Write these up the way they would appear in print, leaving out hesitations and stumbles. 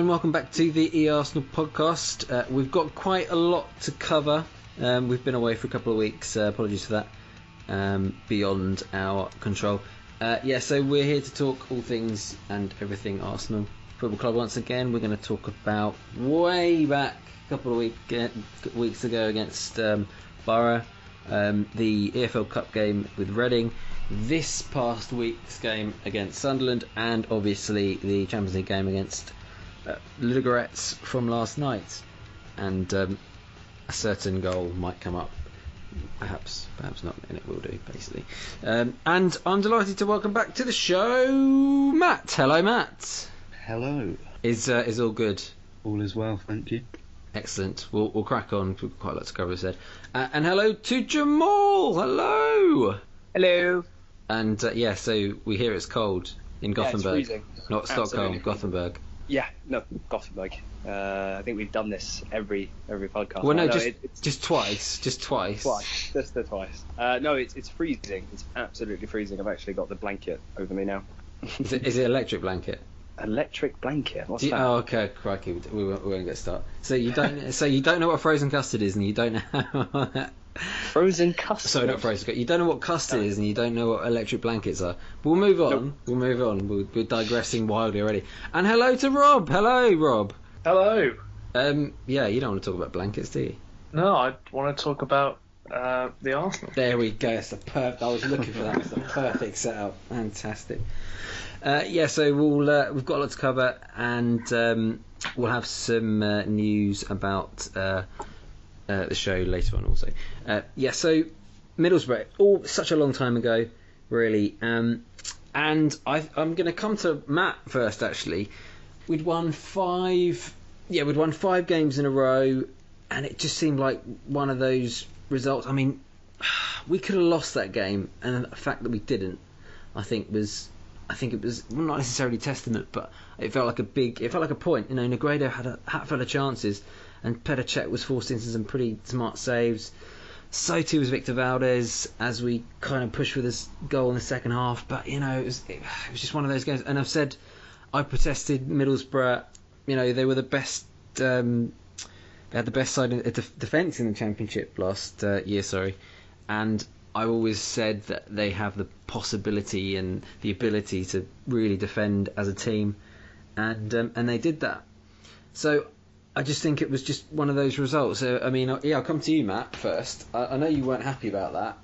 and welcome back to the Arsenal podcast. We've got quite a lot to cover. We've been away for a couple of weeks. Apologies for that. Beyond our control. So we're here to talk all things and everything Arsenal Football Club once again. We're going to talk about way back a couple of weeks ago against Borough, the EFL Cup game with Reading, this past week's game against Sunderland, and obviously the Champions League game against Ludogorets from last night. And a certain goal might come up, perhaps not, and it will do, basically. And I'm delighted to welcome back to the show Matt. Hello, Matt. Hello. Is all good? All is well, thank you. Excellent. We'll crack on. We've got quite a lot to cover, as I said. And hello to Jamal. Hello. Hello. And so we hear it's cold in Gothenburg. It's freezing. Not Stockholm, Gothenburg. Yeah, no, Gothenburg. I think we've done this every podcast. Well, no, just twice. Twice, just the twice. No, it's freezing. It's absolutely freezing. I've actually got the blanket over me now. Is it electric blanket? Electric blanket. What's that? Oh, okay, crikey. We won't get started. So you don't know what frozen custard is, and you don't know. Frozen custard. Sorry, not frozen custard. You don't know what custard is, and you don't know what electric blankets are. We'll move on. Nope. We'll move on. We're digressing wildly already. And hello to Rob. Hello, Rob. Hello. You don't want to talk about blankets, do you? No, I want to talk about the Arsenal. There we go. It's I was looking for that. It's the perfect setup. Fantastic. So we've got a lot to cover, and we'll have some news about the show later on also. So Middlesbrough, such a long time ago, really. And I'm going to come to Matt first, actually. We'd won 5 games in a row, and it just seemed like one of those results. I mean, we could have lost that game, and the fact that we didn't, I think it was not necessarily testament, but it felt like a point. You know, Negredo had a hatful of chances, and Petr Cech was forced into some pretty smart saves. So too was Victor Valdez, as we kind of pushed for this goal in the second half. But it was just one of those games. And I've said I protested Middlesbrough. You know, they were the best. They had the best side in defence in the Championship last year. And I always said that they have the possibility and the ability to really defend as a team, and they did that. So I just think it was just one of those results. So, I mean, I'll come to you, Matt, first. I know you weren't happy about that.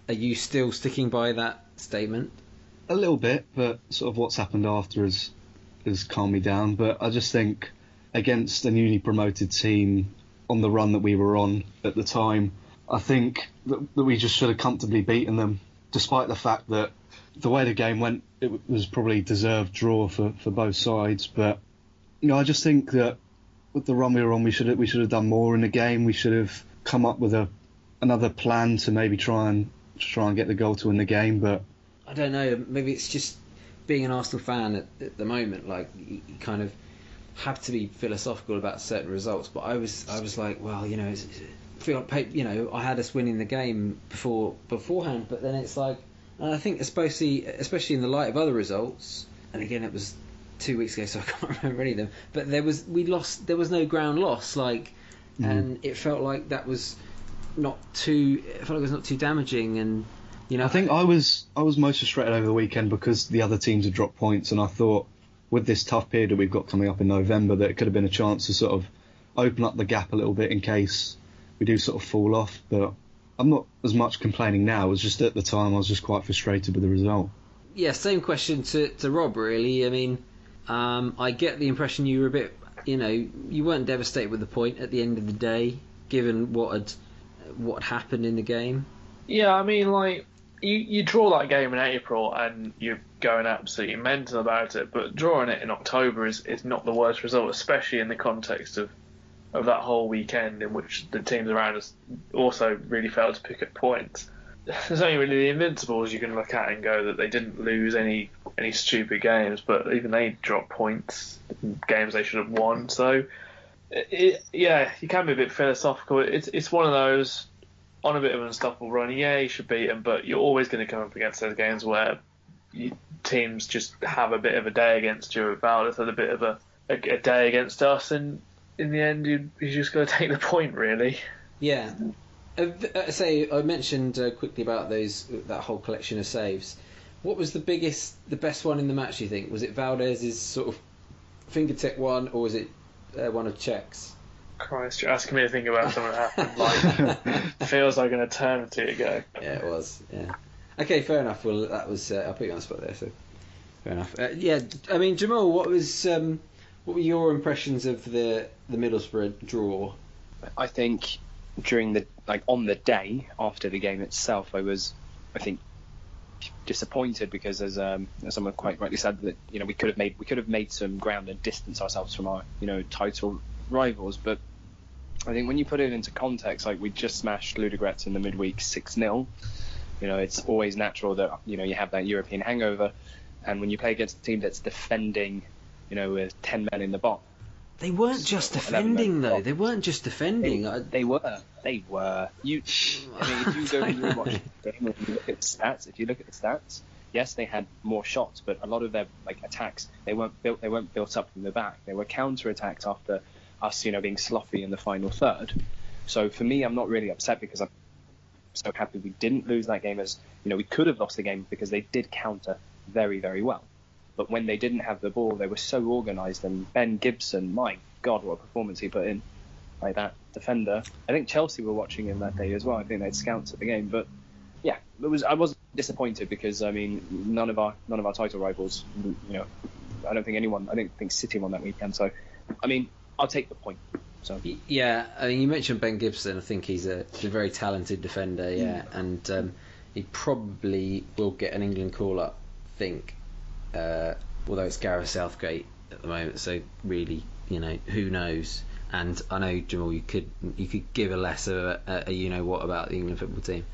Are you still sticking by that statement? A little bit, but sort of what's happened after has calmed me down. But I just think against a newly promoted team on the run that we were on at the time, I think that we just should have comfortably beaten them, despite the fact that the way the game went, it was probably a deserved draw for both sides. But I just think that with the run we were on, we should have done more in the game. We should have come up with another plan to maybe try and get the goal to win the game. But I don't know. Maybe it's just being an Arsenal fan at the moment. Like, you kind of have to be philosophical about certain results. But I was like, well, I had us winning the game beforehand, but then it's like, and I think especially in the light of other results, and again it was 2 weeks ago, so I can't remember any of them. But there was no ground loss, and it felt like that was not too. It felt like it was not too damaging, and I think I was most frustrated over the weekend because the other teams had dropped points, and I thought with this tough period that we've got coming up in November that it could have been a chance to sort of open up the gap a little bit in case we do sort of fall off. But I'm not as much complaining now. It was just at the time I was just quite frustrated with the result. Yeah, same question to Rob, really. I mean, I get the impression you were a bit, you weren't devastated with the point at the end of the day, given what had happened in the game. Yeah, I mean, like, you draw that game in April and you're going absolutely mental about it, but drawing it in October is not the worst result, especially in the context of that whole weekend in which the teams around us also really failed to pick up points. There's only really the Invincibles you can look at and go that they didn't lose any stupid games, but even they dropped points in games they should have won. So, you can be a bit philosophical. It's one of those, on a bit of an unstoppable run, you should beat them, but you're always going to come up against those games where teams just have a bit of a day against you. Valdez had a bit of a a day against us, and in the end, you just got to take the point, really. Yeah. I mentioned quickly about that whole collection of saves. What was the best one in the match, you think? Was it Valdez's sort of fingertip one, or was it one of Czech's? Christ, you're asking me to think about something that happened like feels like an eternity ago. Yeah, it was. Yeah. Okay, fair enough. Well, that was I'll put you on the spot there. So fair enough. Yeah, I mean, Jamal, what were your impressions of the Middlesbrough draw? I think on the day after the game itself, I think disappointed because as someone quite rightly said, that we could have made some ground and distance ourselves from our title rivals. But I think when you put it into context, like we just smashed Ludogorets in the midweek 6-0. It's always natural that you have that European hangover, and when you play against a team that's defending, with 10 men in the box. They weren't just defending, though. They weren't just defending. They were. If you go and you watch the game and you look at the stats, yes, they had more shots, but a lot of their attacks, they weren't built up from the back. They were counter-attacked after us, being sloppy in the final third. So for me, I'm not really upset because I'm so happy we didn't lose that game, as we could have lost the game because they did counter very, very well. But when they didn't have the ball, they were so organised. And Ben Gibson, my God, what a performance he put in, like that defender. I think Chelsea were watching him that day as well. I think they had scouts at the game. But yeah, I was disappointed because none of our title rivals, I don't think City won that weekend. So I'll take the point. So yeah, you mentioned Ben Gibson. I think he's a very talented defender. Yeah, and he probably will get an England call up. I think. Although it's Gareth Southgate at the moment, so really, who knows? And I know, Jamal, you could give a less of a what about the England football team.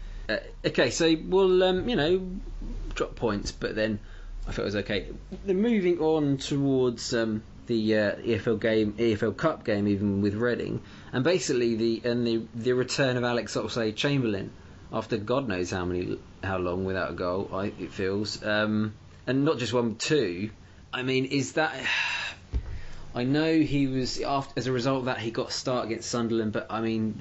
Okay, so we'll drop points, but then I thought it was okay. Then moving on towards the EFL Cup game, even with Reading, and basically the return of Alex Oxlade-Chamberlain after God knows how long without a goal. It feels. And not just 1, 2. Is that? I know he was as a result of that he got a start against Sunderland, but I don't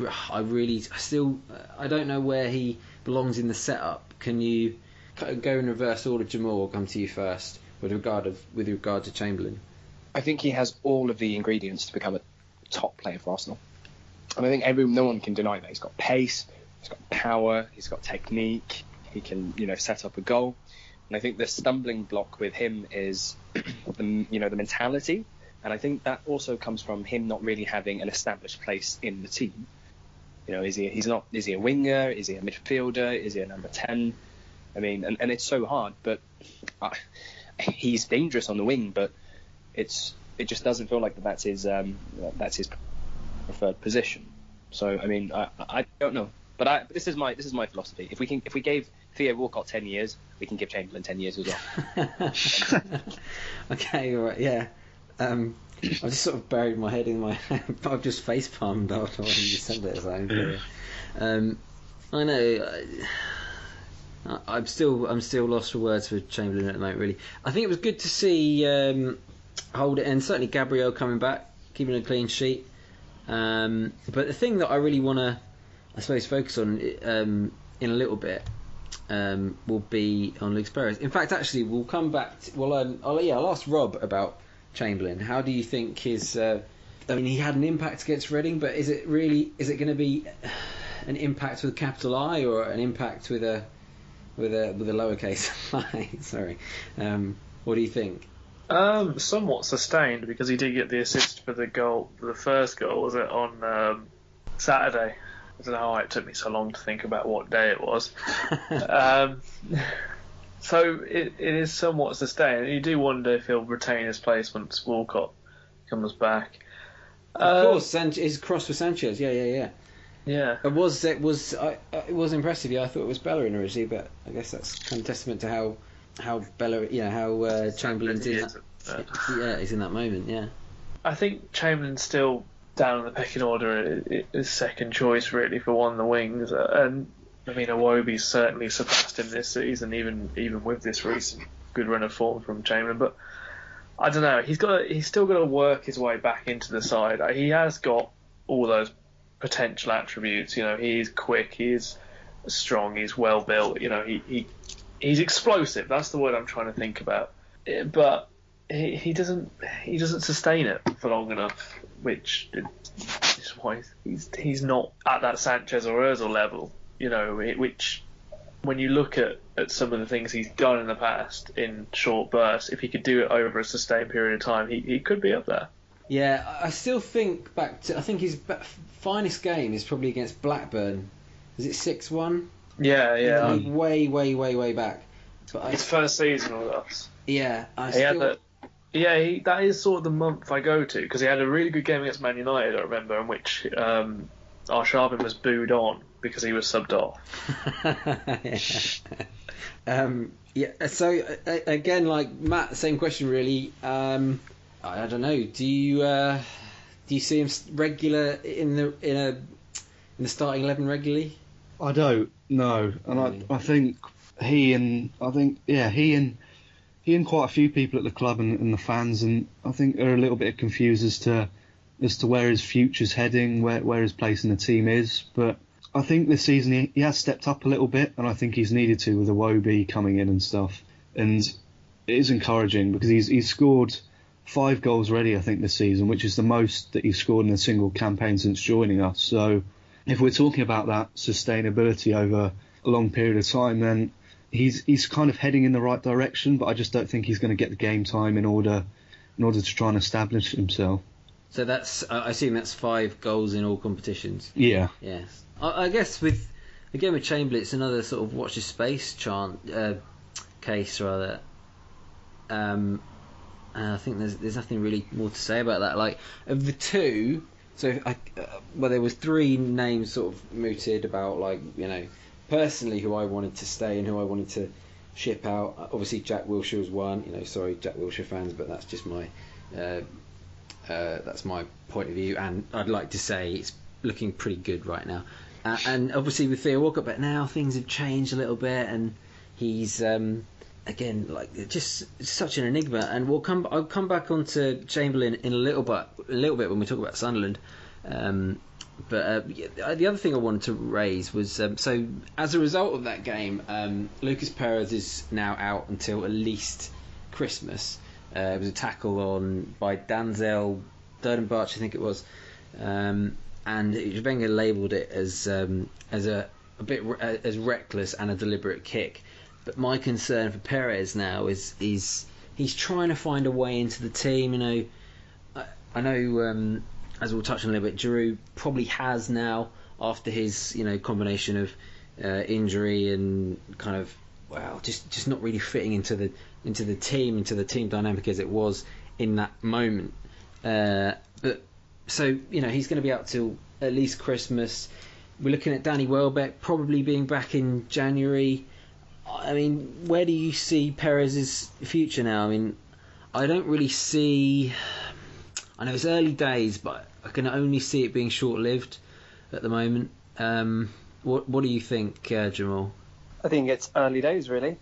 know where he belongs in the setup. Can you go in reverse order, Jamal? I'll come to you first with regard to Chamberlain. I think he has all of the ingredients to become a top player for Arsenal. And I think no one can deny that. He's got pace, he's got power, he's got technique. He can set up a goal. And I think the stumbling block with him is the mentality, and I think that also comes from him not really having an established place in the team. Is he a winger? Is he a midfielder? Is he a number 10? And it's so hard, but he's dangerous on the wing, but it just doesn't feel like that's his preferred position. So I don't know. But this is my philosophy. If we gave Theo Walcott 10 years, we can give Chamberlain 10 years as well. Okay, all right, yeah. I just sort of buried my head in my. I've just face palmed after when you said that. So I know. I'm still lost for words for Chamberlain at the moment. Really, I think it was good to see hold it, and certainly Gabriel coming back, keeping a clean sheet. But the thing that I really want to, I suppose, focus on in a little bit will be on Luke Perez. In fact, actually, we'll come back. I'll ask Rob about Chamberlain. How do you think his? He had an impact against Reading, but is it going to be an impact with a capital I or an impact with a lowercase I? Sorry. What do you think? Somewhat sustained, because he did get the assist for the first goal, was it, on Saturday? I don't know why it took me so long to think about what day it was. So it is somewhat sustained. You do wonder if he'll retain his place once Walcott comes back. Of course, his cross for Sanchez. Yeah. It was impressive. Yeah, I thought it was Bellerin originally, but I guess that's kind of testament to how Chamberlain's in that. He's in that moment. Yeah. I think Chamberlain's still down in the pecking order. Is second choice really for one of the wings, and Iwobi's certainly surpassed him this season, even with this recent good run of form from Chamberlain. But I don't know. He's still got to work his way back into the side. He has got all those potential attributes. He's quick. He's strong. He's well built. He's explosive. That's the word I'm trying to think about. But he doesn't sustain it for long enough, which is why he's not at that Sanchez or Ozil level. Which when you look at some of the things he's done in the past in short bursts, if he could do it over a sustained period of time, he could be up there. Yeah, I still think back to. I think his finest game is probably against Blackburn. Is it 6-1? Yeah. Way back. But his first season with us. Yeah, that is sort of the month I go to, because he had a really good game against Man United, I remember, in which Arshavin was booed on because he was subbed off. So again, like Matt, same question really. I don't know. Do you see him regular in the starting 11 regularly? I don't know, and I think he and quite a few people at the club and the fans, and I think are a little bit confused as to where his future's heading, where his place in the team is. But I think this season he has stepped up a little bit, and I think he's needed to with Iwobi coming in and stuff. And it is encouraging because he's scored 5 goals already, I think, this season, which is the most that he's scored in a single campaign since joining us. So if we're talking about that sustainability over a long period of time, then he's kind of heading in the right direction, but I just don't think he's going to get the game time in order to try and establish himself. So I assume that's 5 goals in all competitions. Yeah. Yes. I guess with Chamberlain, it's another sort of watch his space case rather. And I think there's nothing really more to say about that. Like, of the two, there was 3 names sort of mooted about, like, personally who I wanted to stay and who I wanted to ship out. Obviously Jack Wilshere was one. Sorry, Jack Wilshere fans, but that's just my point of view. And I'd like to say it's looking pretty good right now. And obviously with Theo Walcott, but now things have changed a little bit, and he's again, like, just such an enigma. And I'll come back onto Chamberlain in a little bit when we talk about Sunderland. But the other thing I wanted to raise was so as a result of that game, Lucas Perez is now out until at least Christmas. It was a tackle by Danzel Durdenbach, I think it was, and Wenger labelled it as a bit as reckless and a deliberate kick. But my concern for Perez now is he's trying to find a way into the team. I know. As we'll touch on a little bit, Giroud probably has now, after his combination of injury and kind of just not really fitting into the team dynamic as it was in that moment. But so he's going to be out till at least Christmas. We're looking at Danny Welbeck probably being back in January. I mean, where do you see Perez's future now? I mean, I don't really see. I know it's early days, but I can only see it being short-lived at the moment. What do you think, Jamal? I think it's early days, really.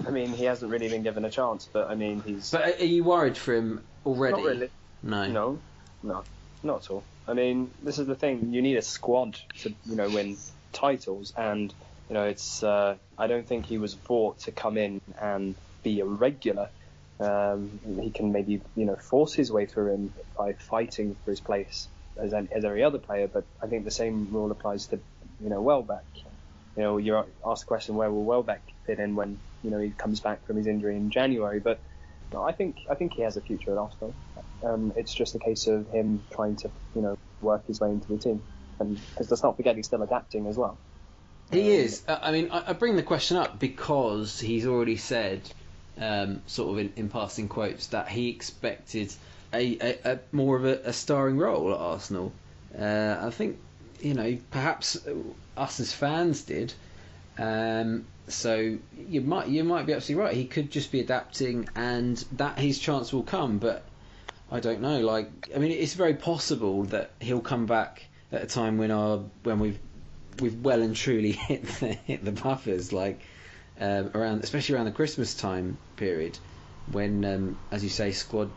I mean, he hasn't really been given a chance, but I mean, he's... But are you worried for him already? Not really. No, not at all. I mean, this is the thing. You need a squad to, win titles, and, it's... I don't think he was bought to come in and be a regular. He can maybe force his way through him by fighting for his place as every other player, but I think the same rule applies to Welbeck. You're asked the question, where will Welbeck fit in when he comes back from his injury in January? But no, I think he has a future at Arsenal. It's just a case of him trying to work his way into the team, and because let's not forget he's still adapting as well. He is. I mean, I bring the question up because he's already said, sort of in passing quotes, that he expected a more of a starring role at Arsenal. I think perhaps us as fans did. So you might be absolutely right. He could just be adapting, and that his chance will come. But I don't know. Like, I mean, it's very possible that he'll come back at a time when we've well and truly hit the buffers, like especially around the Christmas time period. when as you say, squad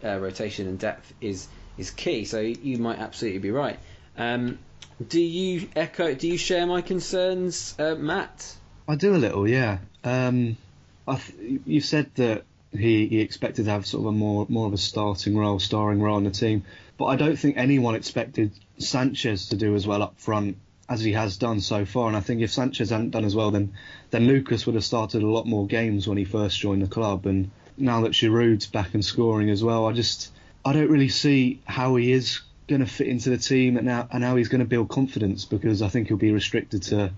rotation and depth is key. So you might absolutely be right. Do you share my concerns, Matt? I do a little, yeah. You said that he expected to have sort of a more of a starring role in the team, but I don't think anyone expected Sanchez to do as well up front as he has done so far. And I think if Sanchez hadn't done as well, then Lucas would have started a lot more games when he first joined the club. And now that Giroud's back and scoring as well, I don't really see how he is going to fit into the team and how he's going to build confidence, because I think he'll be restricted to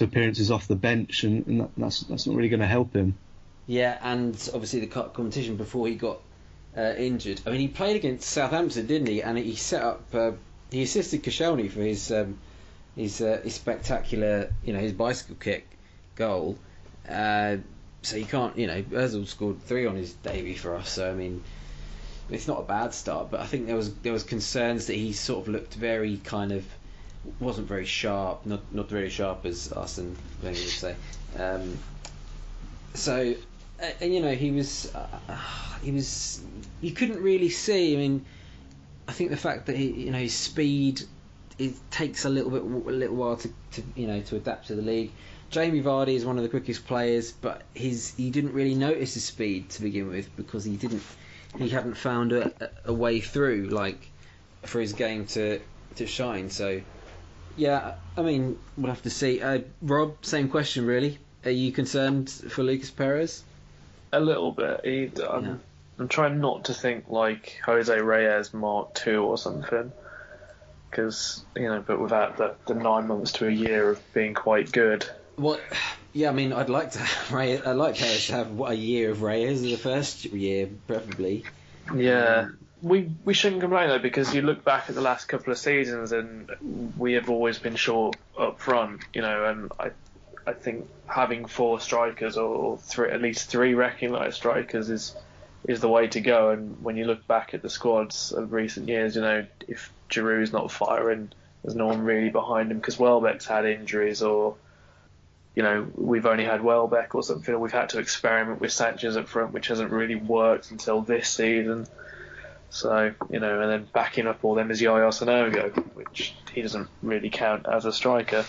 appearances off the bench, and that's not really going to help him. Yeah, and obviously the cup competition before he got injured. I mean, he played against Southampton, didn't he? And he set up, he assisted Koscielny for his spectacular, his bicycle kick goal. So you can't, Ozil scored 3 on his debut for us. So I mean, it's not a bad start, but I think there was concerns that he sort of looked very wasn't very sharp, not very sharp as Arsene Wenger would say. So, he was. You couldn't really see. I mean, I think the fact that his speed, it takes a little while to adapt to the league. Jamie Vardy is one of the quickest players, but you didn't really notice his speed to begin with, because he hadn't found a way through for his game to shine. So yeah, I mean, we'll have to see. Rob, same question really. Are you concerned for Lucas Perez? A little bit. I'm trying not to think like Jose Reyes Mark II or something, because but without the 9 months to a year of being quite good. What? Yeah, I mean, I'd like Perez to have a year of Reyes the first year, preferably. Yeah. We shouldn't complain though, because you look back at the last couple of seasons and we have always been short up front, and I think having 4 strikers or at least 3 recognised strikers is the way to go. And when you look back at the squads of recent years, if Giroud's not firing, there's no one really behind him, because Welbeck's had injuries, or we've only had Welbeck or something, or we've had to experiment with Sanchez up front, which hasn't really worked until this season. So, and then backing up all them is Yaya Sanogo, which he doesn't really count as a striker.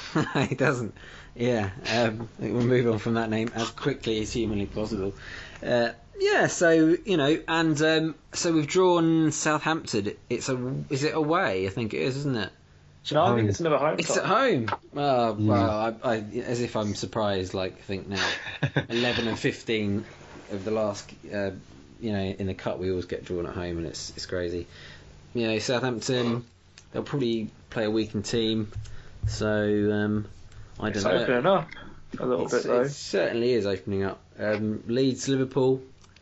He doesn't. Yeah. We'll move on from that name as quickly as humanly possible. So, so we've drawn Southampton. Is it away? I think it is, isn't it? No, I think it's another home. It's at home. Oh, well, I as if I'm surprised. I think now 11 and 15 of the last... in the cup we always get drawn at home, and it's crazy. Southampton, they'll probably play a weakened team, so I don't know. It's opening up a little bit though. It certainly is opening up. Leeds, Liverpool,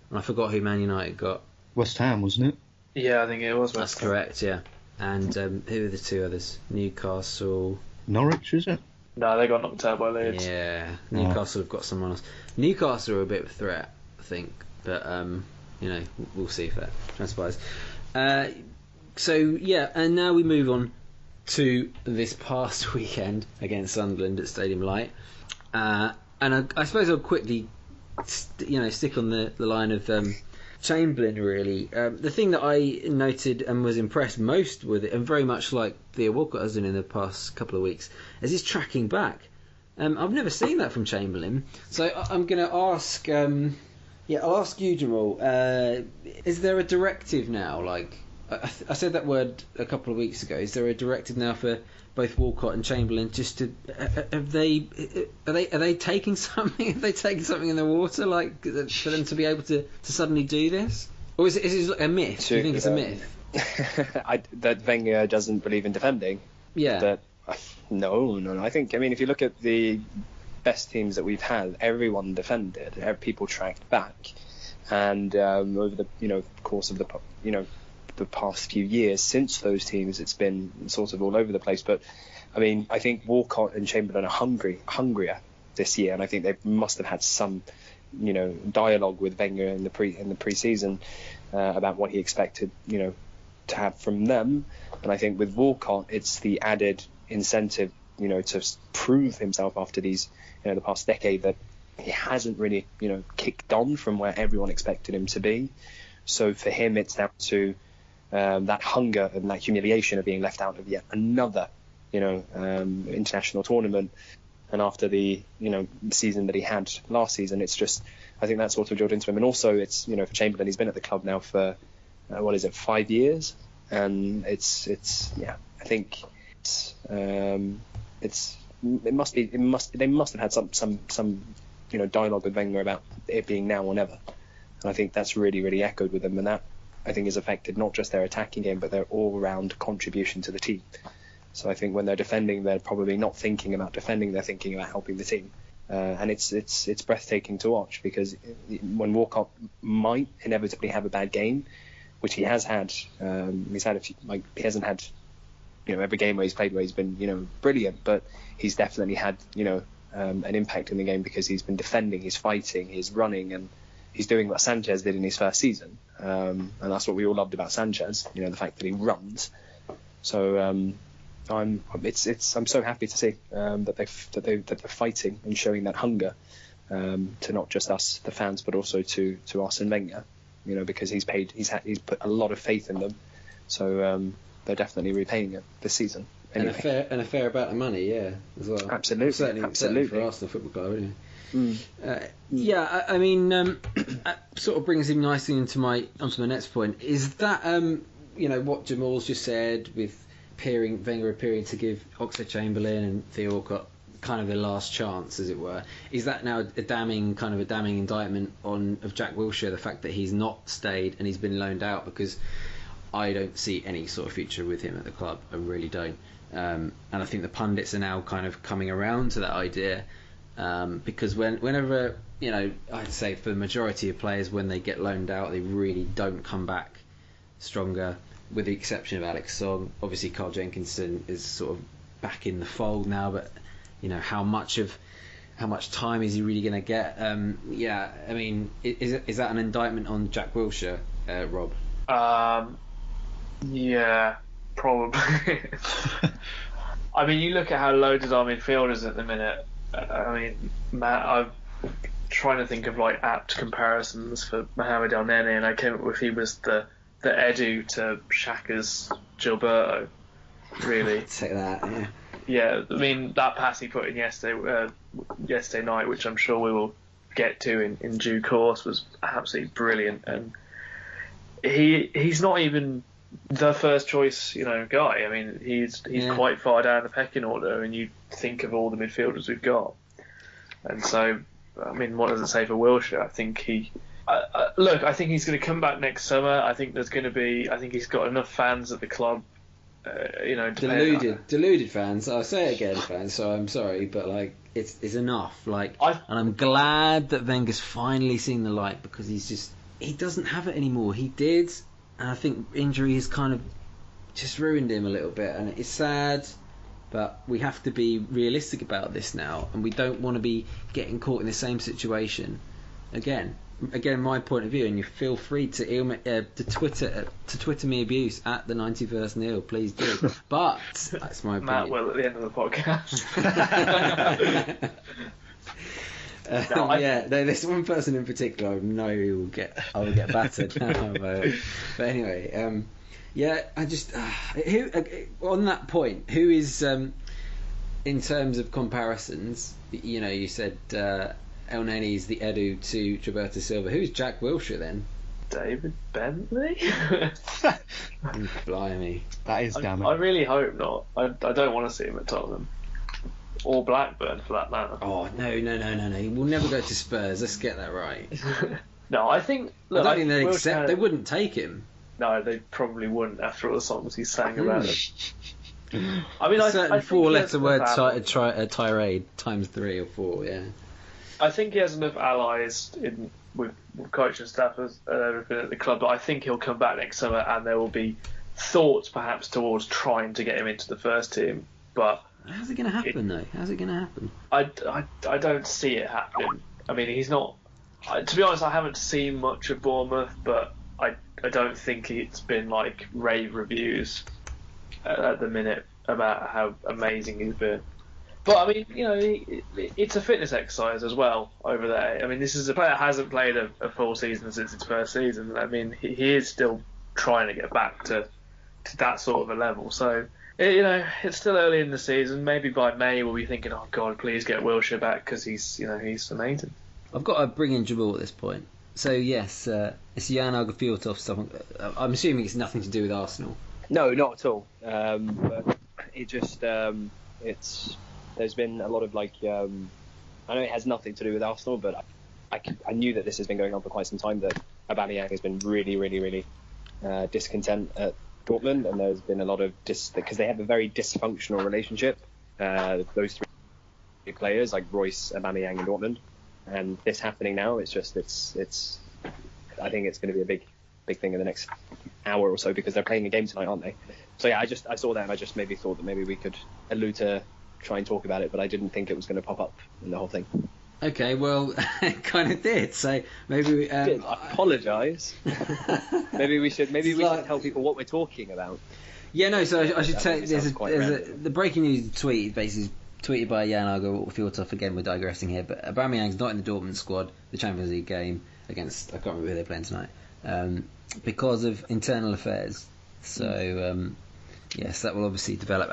and I forgot who Man United got. West Ham, wasn't it? Yeah, I think it was West Ham. That's correct, yeah. And who are the 2 others? Newcastle. Norwich, is it? No, they got knocked out by Leeds. Yeah, Newcastle have got someone else. Newcastle are a bit of a threat, I think, but we'll see if that transpires. And now we move on to this past weekend against Sunderland at Stadium Light. And I suppose I'll quickly, stick on the line of Chamberlain, really. The thing that I noted and was impressed most with it, and very much like Theo Walcott has done in the past couple of weeks, is his tracking back. I've never seen that from Chamberlain. So I'm going to ask... I'll ask you, Jamal. Is there a directive now? I said that word a couple of weeks ago. Is there a directive now for both Walcott and Chamberlain? Just to are they taking something? Have they taken something in the water, for them to be able to suddenly do this? Or is it a myth? Do you think it's a myth? That Wenger doesn't believe in defending. Yeah. No. I think. If you look at the best teams that we've had, everyone defended, people tracked back, and over the course of the past few years since those teams, it's been sort of all over the place. But I think Walcott and Chamberlain are hungrier this year, and I think they must have had some dialogue with Wenger in the pre-season about what he expected to have from them. And I think with Walcott, it's the added incentive to prove himself after these the past decade, that he hasn't really, kicked on from where everyone expected him to be. So for him, it's down to that hunger and that humiliation of being left out of yet another, international tournament. And after the, season that he had last season, it's just, I think that's sort of drilled into him. And also, it's, for Chamberlain, he's been at the club now for 5 years, and I think they must have had some dialogue with Wenger about it being now or never. And I think that's really, really echoed with them, and that I think has affected not just their attacking game, but their all-round contribution to the team. So I think when they're defending, they're probably not thinking about defending; they're thinking about helping the team. And it's breathtaking to watch, because when Walcott might inevitably have a bad game, which he has had, he hasn't had every game where he's played where he's been brilliant, but he's definitely had an impact in the game because he's been defending, he's fighting, he's running, and he's doing what Sanchez did in his first season, and that's what we all loved about Sanchez, the fact that he runs. So I'm so happy to see that they're fighting and showing that hunger to not just us, the fans, but also to Arsene Wenger, because he's put a lot of faith in them. So they're definitely repaying it this season. Anyway. And a fair amount of money, yeah, as well. Absolutely, certainly for Arsenal Football Club, anyway. Yeah, I mean, that sort of brings him nicely onto my next point. Is that what Jamal's just said, with Wenger appearing to give Oxlade-Chamberlain and Theo Walcott kind of their last chance, as it were? Is that now a damning indictment of Jack Wilshere, the fact that he's not stayed and he's been loaned out? Because I don't see any sort of future with him at the club. I really don't. And I think the pundits are now kind of coming around to that idea, because whenever I'd say for the majority of players, when they get loaned out, they really don't come back stronger, with the exception of Alex Song. Obviously, Carl Jenkinson is sort of back in the fold now, but how much time is he really going to get? I mean, is that an indictment on Jack Wilshere, Rob? Yeah, probably. I mean, you look at how loaded our midfield is at the minute. I mean, Matt, I'm trying to think of apt comparisons for Mohamed El Neni, and I came up with he was the Edu to Xhaka's Gilberto, really. Take that, yeah. Yeah, I mean, that pass he put in yesterday night, which I'm sure we will get to in due course, was absolutely brilliant. And he's not even the first choice, guy. I mean, he's quite far down the pecking order, and you think of all the midfielders we've got. And so, I mean, what does it say for Wilshere? I think I think he's going to come back next summer. I think he's got enough fans at the club. Deluded fans. I'll say it again, fans. So I'm sorry, but it's enough. And I'm glad that Wenger's finally seen the light, because he doesn't have it anymore. He did, and I think injury has kind of just ruined him a little bit, and it's sad. But we have to be realistic about this now, and we don't want to be getting caught in the same situation again. Again, my point of view, and you feel free to Twitter me abuse at the 91st Neil, please do. But that's my opinion. Matt will at the end of the podcast. There's one person in particular I know I will get battered. But anyway, I just on that point, who is in terms of comparisons? You said. El Neni is the Edu to Gilberto Silva. Who's Jack Wilshere then? David Bentley? Blimey. That is damning. I really hope not. I don't want to see him at Tottenham. Or Blackburn, for that matter. Oh, no. He will never go to Spurs. Let's get that right. No, I think... Look, I don't think they'd accept... They wouldn't take him. No, they probably wouldn't after all the songs he sang about him. I mean, I four-letter word tirade times 3 or 4, yeah. I think he has enough allies with coach and staff and everything at the club, but I think he'll come back next summer, and there will be thoughts perhaps towards trying to get him into the first team. But how's it going to happen, though? How's it going to happen? I don't see it happening. I mean, he's not... To be honest, I haven't seen much of Bournemouth, but I don't think it's been rave reviews at the minute about how amazing he's been. But I mean, it's a fitness exercise as well over there. I mean, this is a player that hasn't played a full season since his first season. I mean, he is still trying to get back to that sort of a level. So, it's still early in the season. Maybe by May we'll be thinking, oh God, please get Wilshere back because he's amazing. I've got to bring in Jamal at this point. So yes, it's Jan Agerfjortoft stuff. I'm assuming it's nothing to do with Arsenal. No, not at all. But it just there's been a lot of I know it has nothing to do with Arsenal, but I knew that this has been going on for quite some time. That Aubameyang has been really, really, really discontent at Dortmund, and there's been a lot of because they have a very dysfunctional relationship. Those three players like Royce, Aubameyang, and Dortmund, and this happening now, it's I think it's going to be a big thing in the next hour or so because they're playing a game tonight, aren't they? So yeah, I saw that and I just maybe thought that maybe we could allude to try and talk about it, but I didn't think it was going to pop up in the whole thing. Okay, well, it kind of did. So maybe I apologise. maybe we should tell people what we're talking about. Yeah, no. So I should tell. The breaking news tweet basically tweeted by Jan Agerfjortoft. Again, we're digressing here, but Aubameyang's not in the Dortmund squad, the Champions League game against, I can't remember who they're playing tonight, because of internal affairs. So yes, that will obviously develop.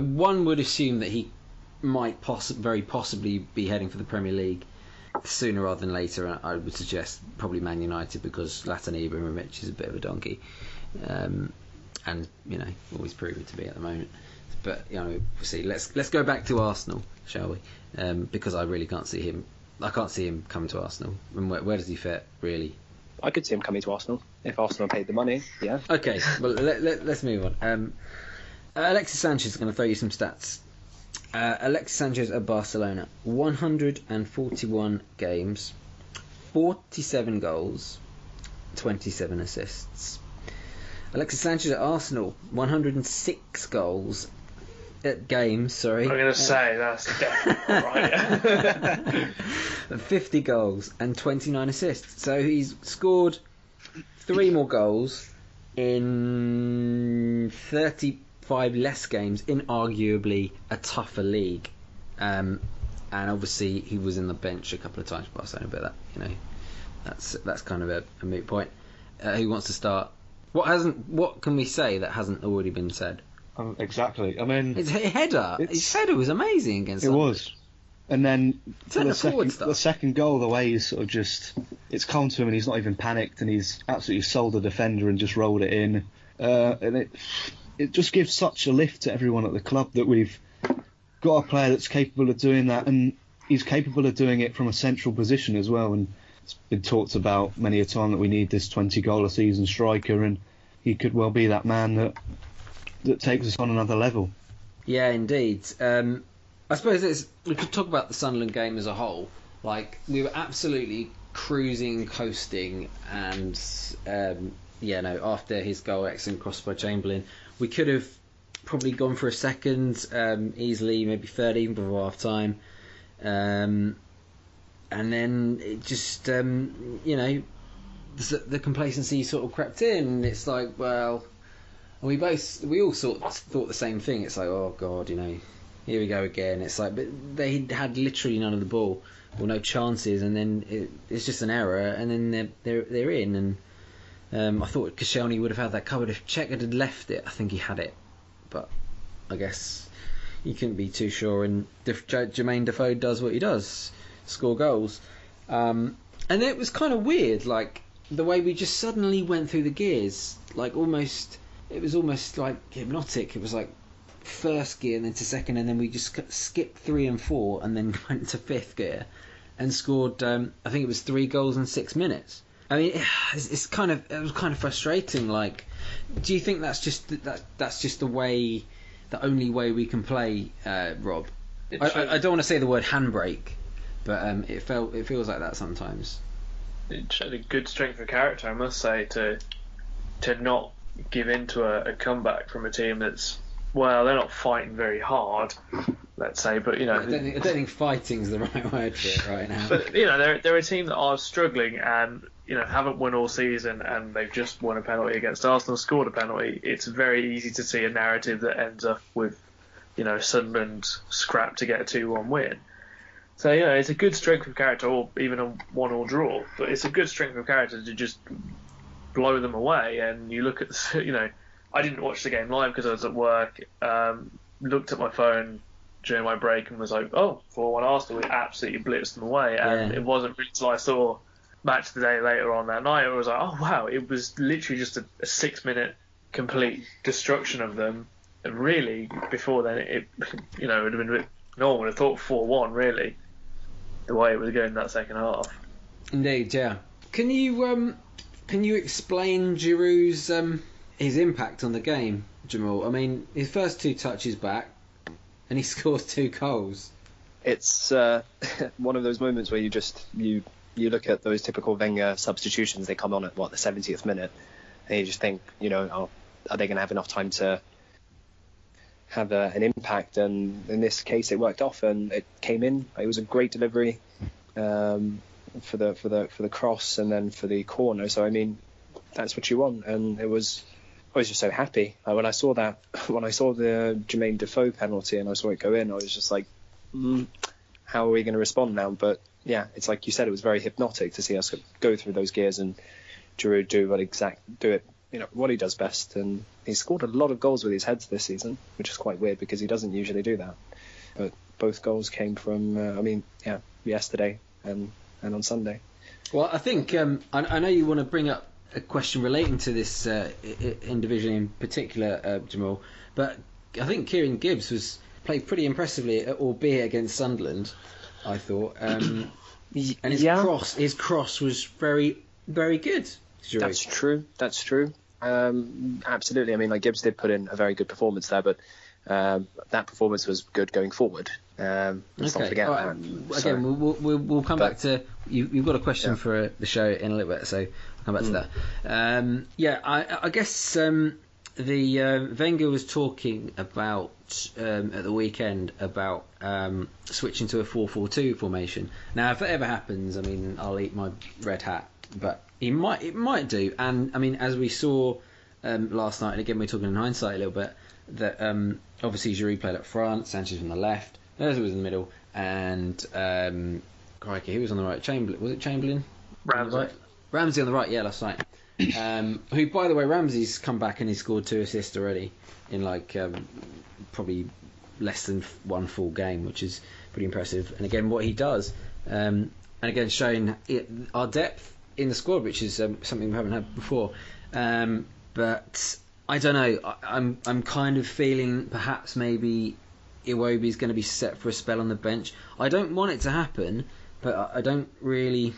One would assume that he might very possibly be heading for the Premier League sooner rather than later, and I would suggest probably Man United because Zlatan Ibrahimovic is a bit of a donkey, and always proven to be at the moment. But we'll see. Let's go back to Arsenal, shall we? Because I really can't see him. I can't see him coming to Arsenal. And where does he fit, really? I could see him coming to Arsenal if Arsenal paid the money. Yeah. Okay. Well, let's move on. Alexis Sanchez is going to throw you some stats. Alexis Sanchez at Barcelona, 141 games, 47 goals, 27 assists. Alexis Sanchez at Arsenal, 106 goals at games. Sorry, I'm going to say that's definitely right. 50 goals and 29 assists. So he's scored 3 more goals in 35 less games in arguably a tougher league, and obviously he was in the bench a couple of times for Barcelona, but that that's kind of a moot point. Who wants to start? What can we say that hasn't already been said? Exactly. I mean, his header was amazing against. It was, and then the second goal, the way he's sort of it's come to him and he's not even panicked and he's absolutely sold the defender and just rolled it in, and it just gives such a lift to everyone at the club that we've got a player that's capable of doing that, and he's capable of doing it from a central position as well. And it's been talked about many a time that we need this 20-goal a season striker, and he could well be that man that takes us on another level. Yeah, indeed. I suppose we could talk about the Sunderland game as a whole. Like, we were absolutely cruising, coasting, and after his goal, excellent cross by Chamberlain, we could have probably gone for a second, easily, maybe third even before half time. And then it just, the complacency sort of crept in. And it's like, well, we all sort of thought the same thing. It's like, oh God, here we go again. It's like, but they had literally none of the ball or no chances, and then it's just an error, and then they're in. And I thought Koscielny would have had that covered if Czech had left it. I think he had it, but I guess you couldn't be too sure. And Jermaine Defoe does what he does. Score goals, and it was kind of weird, like the way we just suddenly went through the gears, like it was almost like hypnotic. It was like first gear and then to second, and then we just skipped 3 and 4 and then went to fifth gear and scored. I think it was 3 goals in 6 minutes. I mean, it was kind of frustrating. Like, do you think that's just the only way we can play, Rob? I don't want to say the word handbrake. But it feels like that sometimes. It showed a good strength of character, I must say, to not give in to a comeback from a team that's, well, they're not fighting very hard, let's say, but I don't think fighting's the right word for it right now. But they're a team that are struggling and haven't won all season, and they've just won a penalty against Arsenal, scored a penalty. It's very easy to see a narrative that ends up with Sunderland scrapped to get a 2-1 win. So, it's a good strength of character, or even a 1-1 draw, but it's a good strength of character to just blow them away. And you look at, I didn't watch the game live because I was at work, looked at my phone during my break and was like, 4-1 Arsenal, we absolutely blitzed them away. And It wasn't really until I saw Match of the Day later on that night, I was like, oh wow, it was literally just a 6-minute complete destruction of them. And really, before then, it would have been a bit, no one would have thought 4-1 really, the way it was going in that second half. Indeed, yeah. Can you explain Giroud's his impact on the game, Jamal? I mean, his first 2 touches back, and he scores 2 goals. It's one of those moments where you look at those typical Wenger substitutions. They come on at the 70th minute, and you just think, are they going to have enough time to have an impact? And in this case, it worked off, and it came in. It was a great delivery for the cross, and then for the corner. So I mean, that's what you want, and I was just so happy when I saw that. When I saw the Jermaine Defoe penalty and I saw it go in, I was just like, how are we going to respond now? But yeah, it's like you said, it was very hypnotic to see us go through those gears and Giroud do it, what he does best. And he scored a lot of goals with his heads this season, which is quite weird because he doesn't usually do that. But both goals came from, yesterday and on Sunday. Well, I think I know you want to bring up a question relating to this individual in particular, Jamal, but I think Kieran Gibbs played pretty impressively, albeit against Sunderland, I thought. And his cross was very, very good. That's true. Absolutely. I mean, Gibbs did put in a very good performance there, but that performance was good going forward. Let's not forget that. Again, we'll come back to you've got a question for the show in a little bit, so I'll come back to that. I guess the Wenger was talking about at the weekend about switching to a 4-4-2 formation. Now, if that ever happens, I mean, I'll eat my red hat, but it might do. And I mean, as we saw last night, and again we're talking in hindsight a little bit, that obviously Giroud played up front, Sanchez on the left, Ozil was in the middle, and crikey, who was on the right? Was it Chamberlain? Ramsey on the right, yeah, that's right. Who, by the way, Ramsey's come back and he scored 2 assists already in probably less than 1 full game, which is pretty impressive. And again, what he does, and again showing our depth in the squad, which is something we haven't had before. But I don't know. I'm kind of feeling perhaps maybe Iwobi's going to be set for a spell on the bench. I don't want it to happen, but I don't really.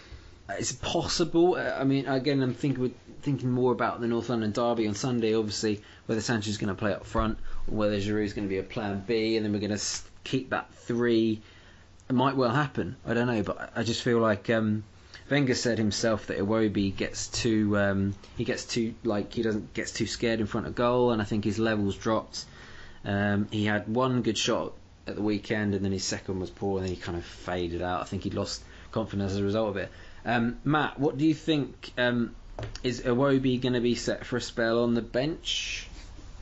It's possible. I mean, again, I'm thinking more about the North London derby on Sunday. Obviously, whether Sanchez is going to play up front or whether Giroud is going to be a plan B, and then we're going to keep that 3. It might well happen. I don't know, but I just feel like Wenger said himself that Iwobi gets too gets too scared in front of goal, and I think his levels dropped. He had 1 good shot at the weekend, and then his second was poor, and then he kind of faded out. I think he lost confidence as a result of it. Matt, what do you think? Is Iwobi going to be set for a spell on the bench?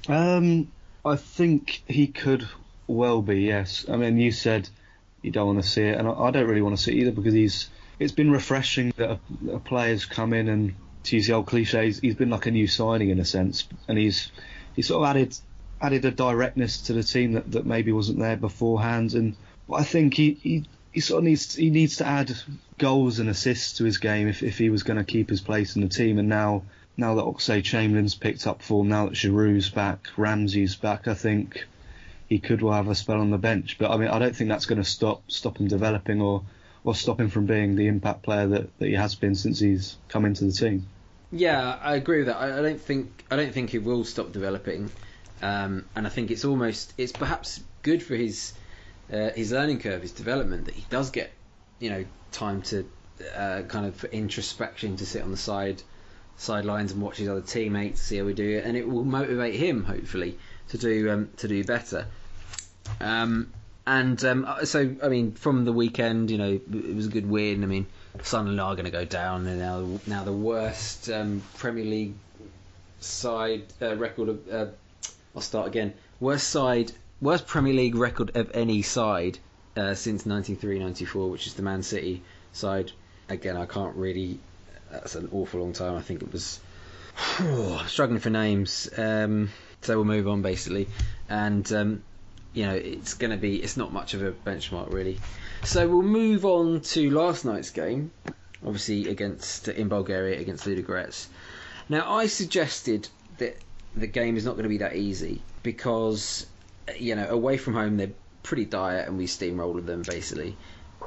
I think he could well be, yes. I mean, you said you don't want to see it, and I don't really want to see it either, because it's been refreshing that a player's come in, and to use the old cliches, he's been like a new signing in a sense, and he's sort of added a directness to the team that maybe wasn't there beforehand. And I think he sort of needs to add goals and assists to his game if he was going to keep his place in the team. And now that Oxlade-Chamberlain's picked up form, now that Giroud's back, Ramsey's back, I think he could well have a spell on the bench. But I mean, I don't think that's going to stop him developing or stop him from being the impact player that he has been since he's come into the team. Yeah, I agree with that. I don't think he will stop developing, and I think it's perhaps good for his learning curve, his development, that he does get time to kind of for introspection, to sit on the sidelines and watch his other teammates, see how we do it, and it will motivate him hopefully to do better. So I mean, from the weekend, it was a good win. I mean, Sunderland are going to go down, and now the worst Premier League side record of. I'll start again. Worst side worst Premier League record of any side since 93-94, which is the Man City side. Again, I can't really. That's an awful long time. I think it was. Struggling for names. So we'll move on basically, and it's going to be. It's not much of a benchmark really. So we'll move on to last night's game, obviously in Bulgaria against Ludogorets. Now I suggested that the game is not going to be that easy because away from home they're pretty dire and we steamrolled them basically.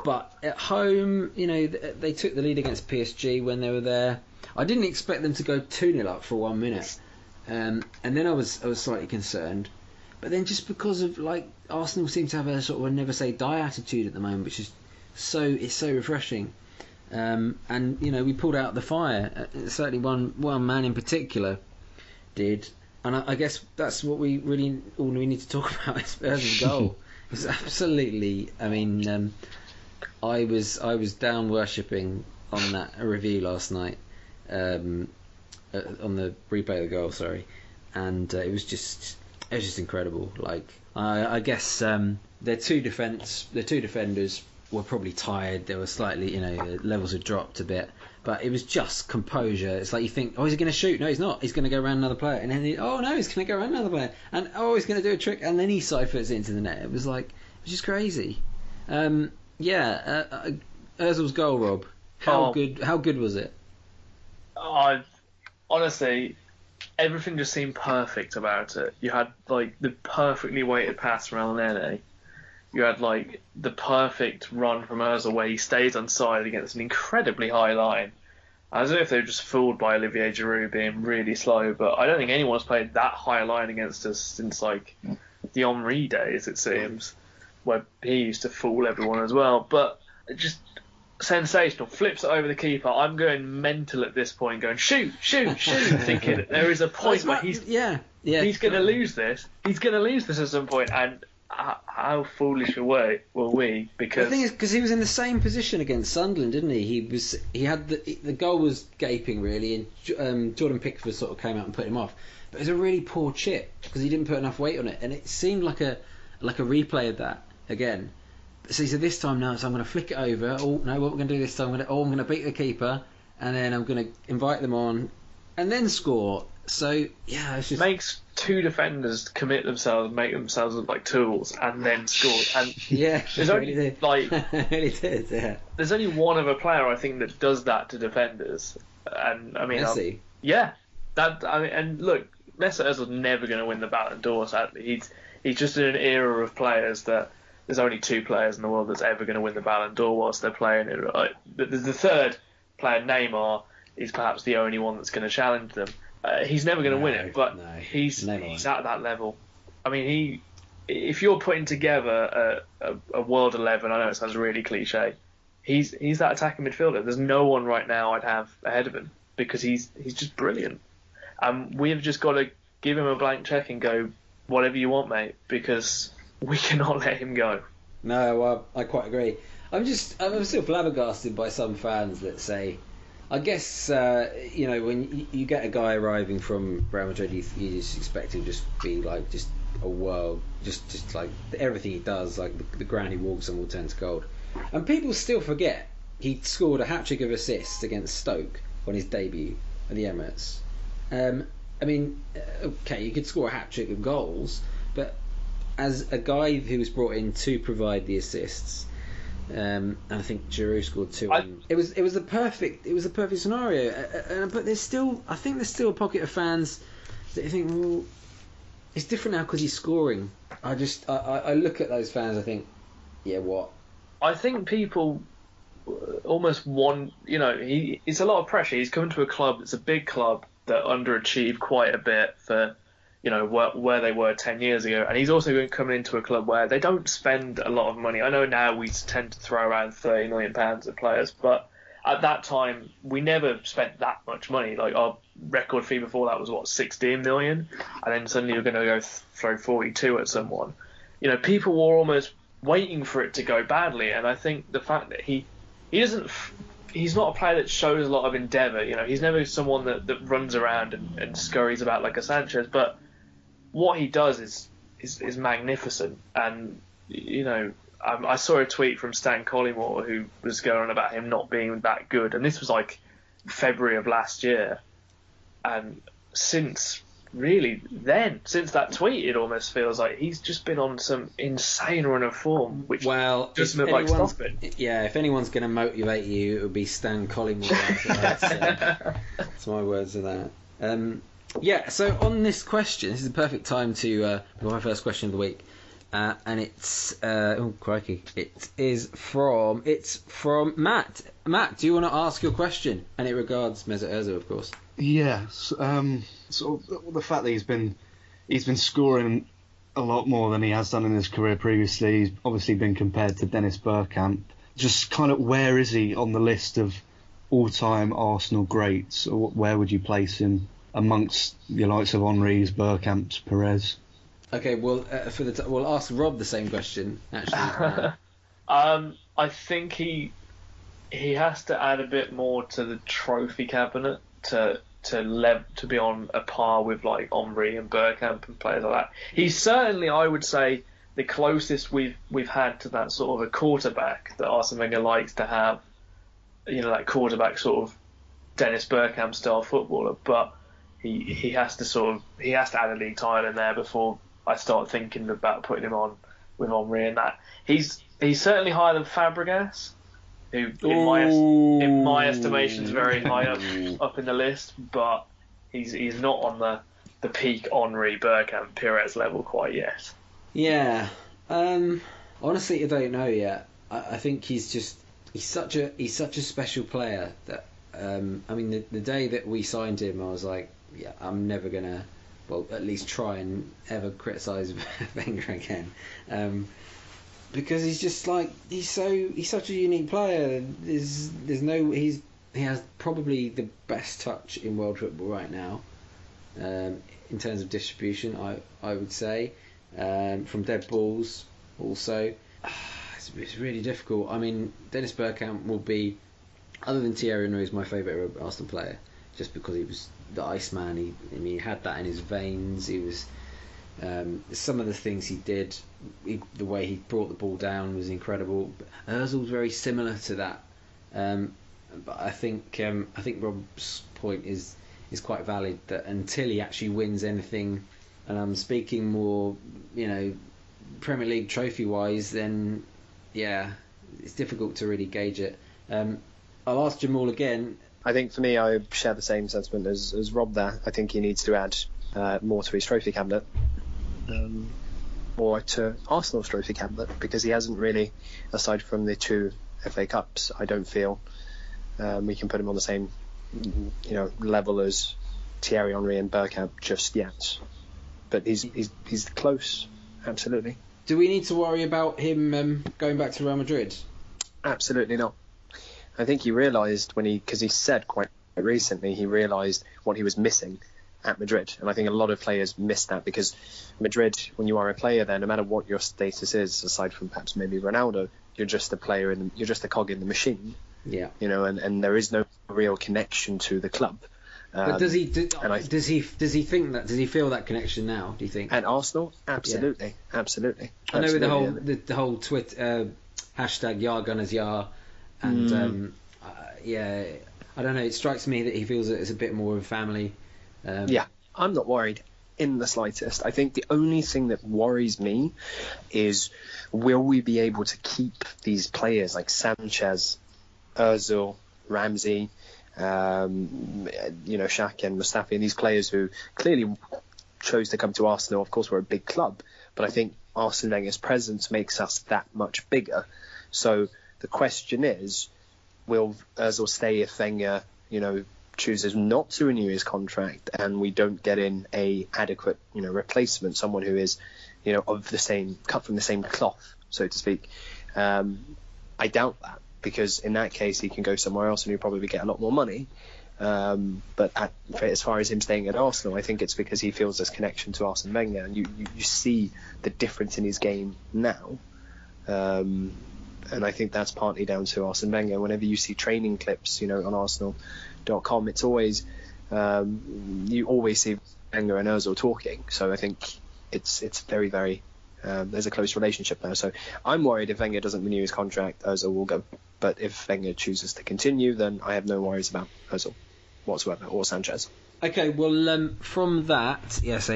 But at home, they took the lead against PSG when they were there. I didn't expect them to go 2-0 up for 1 minute, and then I was slightly concerned. But then just because of Arsenal seem to have a sort of a never say die attitude at the moment, which is so refreshing. And we pulled out the fire. Certainly one man in particular did, and I guess that's what we need to talk about is Ozil's goal. It was absolutely. I mean, I was down worshipping on that review last night, on the replay of the goal. Sorry, and it was just incredible. I guess their two defenders were probably tired. They were slightly, levels had dropped a bit, but it was just composure. It's like you think, oh, is he going to shoot? No, he's not. He's going to go around another player, and then oh no, he's going to go around another player, and oh, he's going to do a trick, and then he ciphers it into the net. It was just crazy. Ozil's goal, Rob. How good was it? Honestly, everything just seemed perfect about it. You had the perfectly weighted pass from El Nene. You had the perfect run from Ozil where he stays onside against an incredibly high line. I don't know if they were just fooled by Olivier Giroud being really slow, but I don't think anyone's played that high a line against us since the Henry days, it seems, where he used to fool everyone as well. But just sensational. Flips it over the keeper. I'm going mental at this point, going shoot, thinking there is a point where he's going to lose this. He's going to lose this at some point, and how foolish were we? Because the thing is, because he was in the same position against Sunderland, didn't he? He had the goal was gaping really, and Jordan Pickford sort of came out and put him off. But it was a really poor chip because he didn't put enough weight on it, and it seemed like a replay of that again. So he said this time no, so I'm going to flick it over. Oh no, what we're going to do this time? I'm going to beat the keeper, and then I'm going to invite them on, and then score. So yeah, it's just makes two defenders commit themselves, make themselves look like tools, and then score. And yeah, there's only really did. Yeah, there's only one other player I think that does that to defenders, and I mean, Messi. And look, Mesut Ozil's never going to win the Ballon d'Or. Sadly, he's just in an era of players that. There's only two players in the world that's ever going to win the Ballon d'Or whilst they're playing it. Right? But the third player, Neymar, is perhaps the only one that's going to challenge them. He's never going to win it, but he's at that level. I mean, if you're putting together a world 11, I know it sounds really cliche, he's that attacking midfielder. There's no one right now I'd have ahead of him because he's just brilliant. We've just got to give him a blank check and go, whatever you want, mate, because we cannot let him go. No, well, I quite agree. I'm still flabbergasted by some fans that say, I guess when you get a guy arriving from Real Madrid, you just expect him to just be just a world, just like everything he does, like the ground he walks on will turn to gold. And people still forget he scored a hat-trick of assists against Stoke on his debut at the Emirates. I mean, okay, you could score a hat-trick of goals, but as a guy who was brought in to provide the assists, and I think Giroud scored two. It was the perfect scenario. But there's still a pocket of fans that think, well, it's different now because he's scoring. I look at those fans. I think, yeah, what? I think people almost want. It's a lot of pressure. He's coming to a club that's a big club that underachieved quite a bit for. Where they were 10 years ago. And he's also coming into a club where they don't spend a lot of money. I know now we tend to throw around £30 million at players, but at that time, we never spent that much money. Our record fee before that was, 16 million? And then suddenly you're going to go throw 42 at someone. People were almost waiting for it to go badly. And I think the fact that he's not a player that shows a lot of endeavour. He's never someone that runs around and scurries about like a Sanchez, but what he does is is magnificent. And I saw a tweet from Stan Collymore who was going on about him not being that good, and this was like February of last year. And since that tweet, it almost feels like he's just been on some insane run of form, which doesn't look like stopping. Yeah, if anyone's going to motivate you, it would be Stan Collymore. That's my words of that. So on this question, this is the perfect time to my first question of the week. And it's crikey! It's from Matt. Matt, do you want to ask your question? And it regards Mesut Ozil, of course. Yes. So the fact that he's been scoring a lot more than he has done in his career previously. He's obviously been compared to Dennis Bergkamp. Just kind of where is he on the list of all-time Arsenal greats? Or where would you place him amongst your likes of Henry's, Bergkamp's, Perez? Okay, well, we'll ask Rob the same question. Actually, I think he has to add a bit more to the trophy cabinet to be on a par with like Henry and Bergkamp and players like that. He's certainly, I would say, the closest we've had to that sort of a quarterback that Arsene Wenger likes to have. That quarterback sort of Dennis Bergkamp style footballer, but he has to add a league title in there before I start thinking about putting him on with Henry and that. He's certainly higher than Fabregas, who in my estimation is very high up in the list, but he's not on the peak Henry, Bergkamp, Perez level quite yet. Yeah. Honestly, I don't know yet. I think he's such a special player that the day that we signed him, I was like, yeah, I'm never gonna, well, at least try and ever criticise Wenger again, because he's just like he's such a unique player. He has probably the best touch in world football right now, in terms of distribution. I would say, from dead balls also. It's really difficult. I mean, Dennis Bergkamp will be, other than Thierry Henry, is my favourite Arsenal player, just because he was the Iceman. He had that in his veins. He was some of the things he did, the way he brought the ball down was incredible. Ozil's very similar to that, but I think Rob's point is quite valid, that until he actually wins anything, and I'm speaking more, Premier League trophy wise, then yeah, it's difficult to really gauge it. I'll ask Jamal again. I think for me, I share the same sentiment as Rob there. I think he needs to add more to his trophy cabinet, or to Arsenal's trophy cabinet, because he hasn't really, aside from the 2 FA Cups, I don't feel we can put him on the same level as Thierry Henry and Bergkamp just yet. But he's close, absolutely. Do we need to worry about him going back to Real Madrid? Absolutely not. I think he realised because he said quite recently, he realised what he was missing at Madrid. And I think a lot of players miss that, because Madrid, when you are a player there, no matter what your status is, aside from perhaps maybe Ronaldo, you're just a player you're just a cog in the machine. Yeah. And there is no real connection to the club. But does he think that? Does he feel that connection now? Do you think? At Arsenal, absolutely, yeah. Absolutely. I know with the whole Twitter hashtag #YarGunnersYar, and I don't know. It strikes me that he feels that it's a bit more of a family. Yeah, I'm not worried in the slightest. I think the only thing that worries me is, will we be able to keep these players like Sanchez, Ozil, Ramsey, Shaq and Mustafi, and these players who clearly chose to come to Arsenal. Of course, we're a big club, but I think Arsene Wenger's presence makes us that much bigger. So the question is, will Ozil stay if Wenger, chooses not to renew his contract, and we don't get in a adequate, replacement, someone who is, of the same, cut from the same cloth, so to speak. I doubt that, because in that case he can go somewhere else and he'll probably get a lot more money. But as far as him staying at Arsenal, I think it's because he feels this connection to Arsene Wenger, and you see the difference in his game now. And I think that's partly down to Arsene Wenger. Whenever you see training clips, on Arsenal.com, it's always you always see Wenger and Ozil talking. So I think it's very, very. There's a close relationship there. So I'm worried if Wenger doesn't renew his contract, Ozil will go. But if Wenger chooses to continue, then I have no worries about Ozil whatsoever, or Sanchez. Okay, well, from that, yeah, so,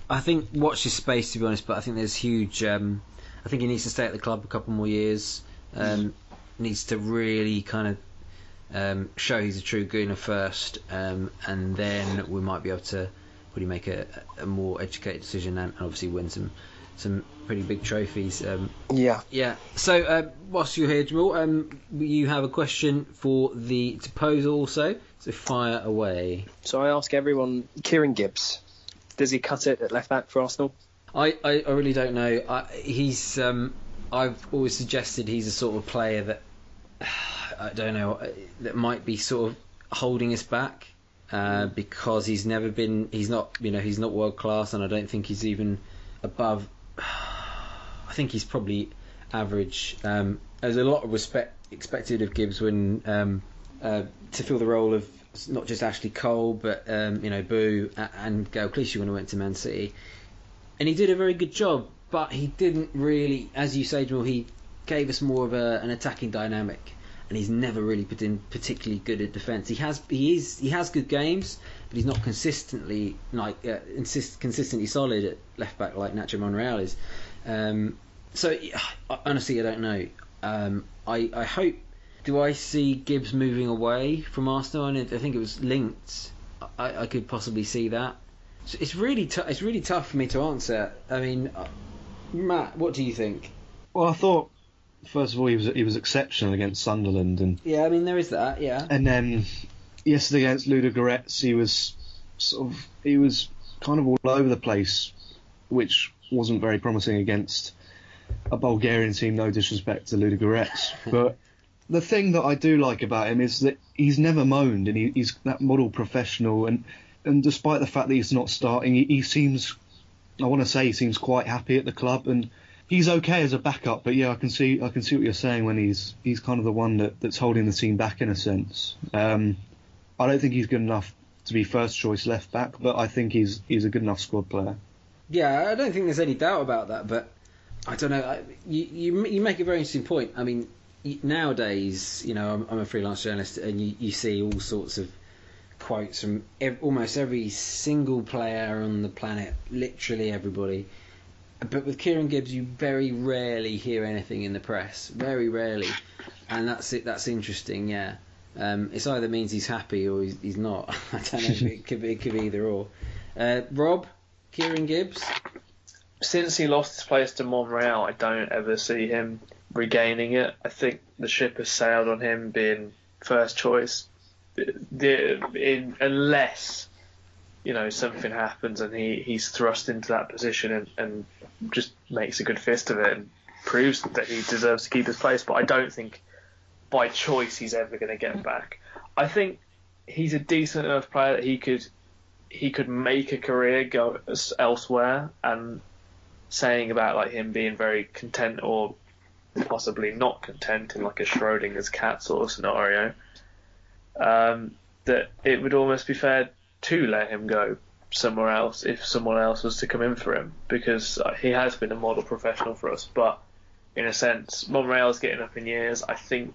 I think watch his space, to be honest, but I think there's huge... I think he needs to stay at the club a couple more years. Needs to really kind of show he's a true Gooner first, and then we might be able to really make a more educated decision and obviously win some pretty big trophies. Yeah. So whilst you're here, Jamal, you have a question to pose also, so fire away. So I ask everyone, Kieran Gibbs, does he cut it at left back for Arsenal? I really don't know. I've always suggested he's a sort of player that I don't know, that might be sort of holding us back. Because he's not world class, and I don't think he's even above. I think he's probably average. There's a lot of respect expected of Gibbs when to fill the role of not just Ashley Cole, but Boo and Gail Clichy when he went to Man City, and he did a very good job. But he didn't really, as you say, Jamal, he gave us more of an attacking dynamic. And he's never really been particularly good at defence. He has good games, but he's not consistently consistently solid at left back like Nacho Monreal is. So honestly, I don't know. I hope. Do I see Gibbs moving away from Arsenal? And I think it was linked. I could possibly see that. So it's really tough for me to answer. I mean, Matt, what do you think? Well, I thought, first of all, he was exceptional against Sunderland, and yeah, I mean there is that, yeah. And then yesterday against Ludogorets, he was kind of all over the place, which wasn't very promising against a Bulgarian team. No disrespect to Ludogorets, but the thing that I do like about him is that he's never moaned, and he's that model professional, and despite the fact that he's not starting, he seems quite happy at the club, and he's okay as a backup, but yeah, I can see what you're saying when he's kind of the one that's holding the team back in a sense. I don't think he's good enough to be first choice left back, but I think he's a good enough squad player. Yeah, I don't think there's any doubt about that, but I don't know. You make a very interesting point. I mean, nowadays, I'm a freelance journalist, and you see all sorts of quotes from almost every single player on the planet, literally everybody. But with Kieran Gibbs, you very rarely hear anything in the press. Very rarely. And that's it. That's interesting, yeah. It either means he's happy or he's not. I don't know. It could be either or. Rob, Kieran Gibbs? Since he lost his place to Monreal, I don't ever see him regaining it. I think the ship has sailed on him being first choice. Unless something happens and he's thrust into that position and just makes a good fist of it and proves that he deserves to keep his place. But I don't think by choice he's ever going to get back. I think he's a decent enough player that he could make a career go elsewhere, and saying about like him being very content or possibly not content in like a Schrodinger's cat sort of scenario, that it would almost be fair to let him go somewhere else if someone else was to come in for him, because he has been a model professional for us. But in a sense, Monreal's getting up in years. I think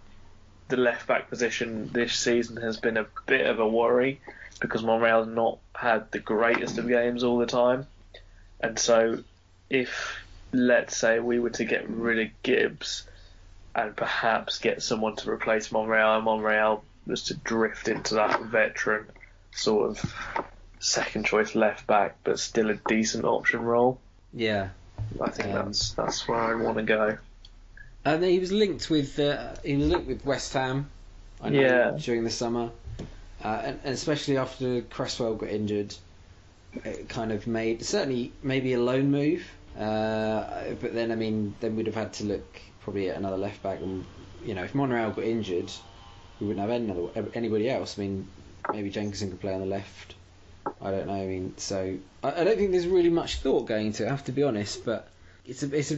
the left back position this season has been a bit of a worry because Monreal's not had the greatest of games all the time, and so if, let's say, we were to get rid of Gibbs and perhaps get someone to replace Monreal, and Monreal was to drift into that veteran sort of second choice left back, but still a decent option role. Yeah, I think that's where I want to go. And he was linked with West Ham. I know, during the summer, and especially after Cresswell got injured, it kind of made certainly maybe a loan move. But then then we'd have had to look probably at another left back, and if Monreal got injured, we wouldn't have anybody else. Maybe Jenkinson could play on the left. I don't know. So I don't think there's really much thought going into it, I have to be honest. But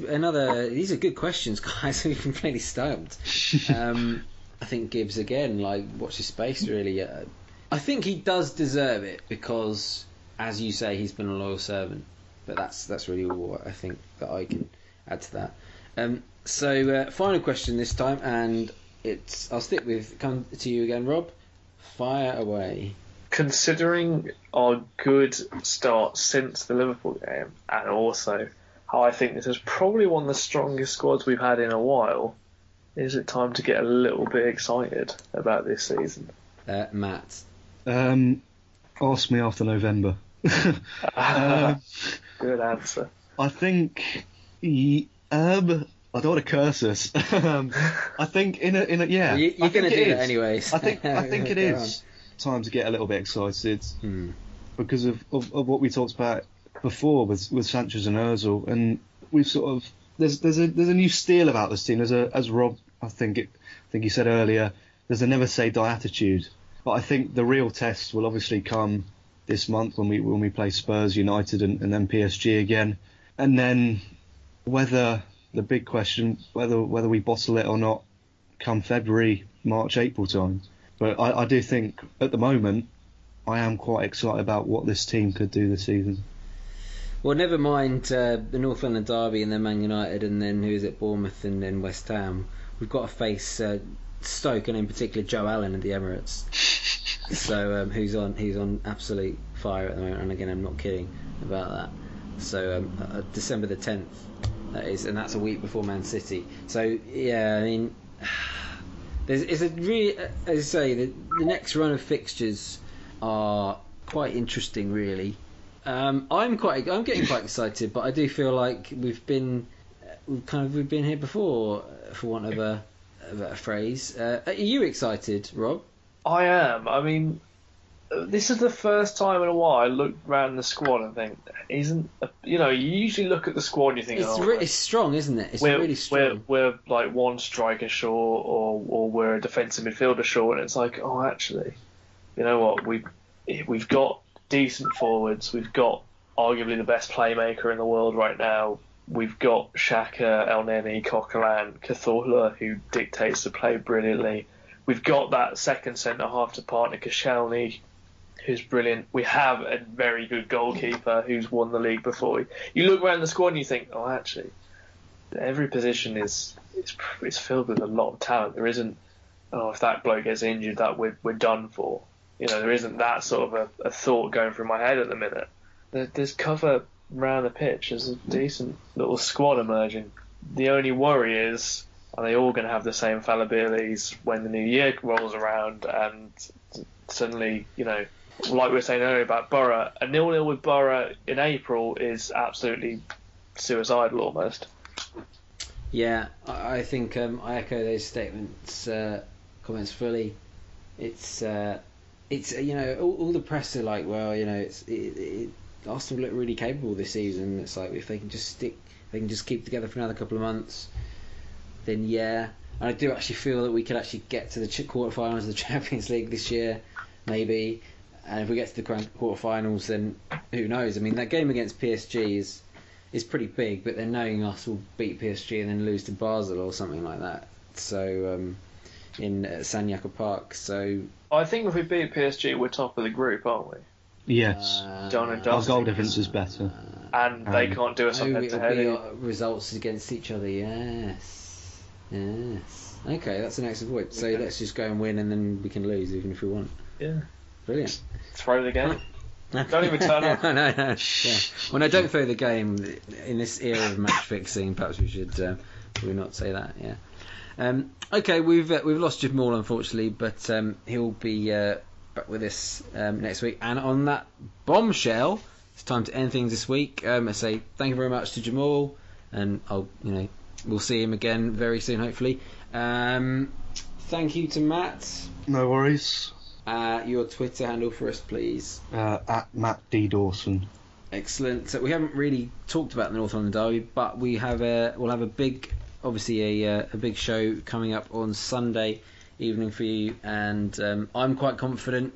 another. These are good questions, guys. We've been completely stumped. I think Gibbs again. Watch his space really. I think he does deserve it because as you say, he's been a loyal servant. But that's really all I think that I can add to that. So final question this time, and I'll stick with come to you again, Rob. Fire away. Considering our good start since the Liverpool game, and also how I think this is probably one of the strongest squads we've had in a while, is it time to get a little bit excited about this season? Matt. Ask me after November. Good answer. I think I don't want to curse us. I think in a yeah. Well, you're going to do that anyways. I think it is time to get a little bit excited because of what we talked about before with Sanchez and Ozil, and we've sort of there's a new steel about this team. As Rob I think he said earlier, there's a never say die attitude. But I think the real test will obviously come this month when we play Spurs, United, and then PSG again, and then whether we bottle it or not come February, March, April time. But I do think at the moment I am quite excited about what this team could do this season. Well, never mind the North London derby and then Man United and then who is it, Bournemouth and then West Ham. We've got to face Stoke and in particular Joe Allen at the Emirates. So who's on absolute fire at the moment, and again I'm not kidding about that. So December the 10th that is, and that's a week before Man City. So yeah, I mean, it's a really, as I say, the next run of fixtures are quite interesting, really. I'm getting quite excited, but I do feel like we've been here before, for want of a phrase. Are you excited, Rob? I am. I mean, this is the first time in a while I looked around the squad and think, you usually look at the squad and you think, it's strong, isn't it? It's really strong. We're like one striker short, or we're a defensive midfielder short, and it's like, oh, actually, you know what? We've got decent forwards. We've got arguably the best playmaker in the world right now. We've got Xhaka, El Neni, Coquelin, Cazorla, who dictates the play brilliantly. We've got that second centre-half to partner Koscielny, who's brilliant. We have a very good goalkeeper who's won the league before. You look around the squad and you think, oh, actually, every position is filled with a lot of talent. There isn't, if that bloke gets injured, that we're done for. There isn't that sort of a thought going through my head at the minute. There's cover around the pitch. There's a decent little squad emerging. The only worry is, are they all going to have the same fallibilities when the new year rolls around and suddenly, like we were saying earlier about Borough, a 0-0 with Borough in April is absolutely suicidal almost. Yeah, I think I echo those statements, comments fully. It's all the press are like, well, Arsenal look really capable this season. It's like if they can just keep together for another couple of months, then yeah. And I do actually feel that we could actually get to the quarterfinals of the Champions League this year, maybe. And if we get to the quarterfinals, then who knows? I mean, that game against PSG is pretty big, but then knowing us will beat PSG and then lose to Basel or something like that. So in San Jakob Park. So I think if we beat PSG, we're top of the group, aren't we? Yes. Our goal difference is better. And they can't do us on head-to-head. Results against each other, yes. Okay, that's an excellent point. So let's just go and win, and then we can lose even if we want. Yeah. Brilliant. Throw the game. Don't even turn up. No. Yeah. Well, no, don't throw the game. In this era of match fixing, perhaps we should not say that. Yeah. Okay, we've lost Jamal unfortunately, but he'll be back with us next week. And on that bombshell, it's time to end things this week. I say thank you very much to Jamal, and we'll see him again very soon, hopefully. Thank you to Matt. No worries. Your Twitter handle for us, please. At Matt D. Dawson. Excellent. So we haven't really talked about the North London derby, but we'll have a big, obviously a big show coming up on Sunday evening for you, and I'm quite confident.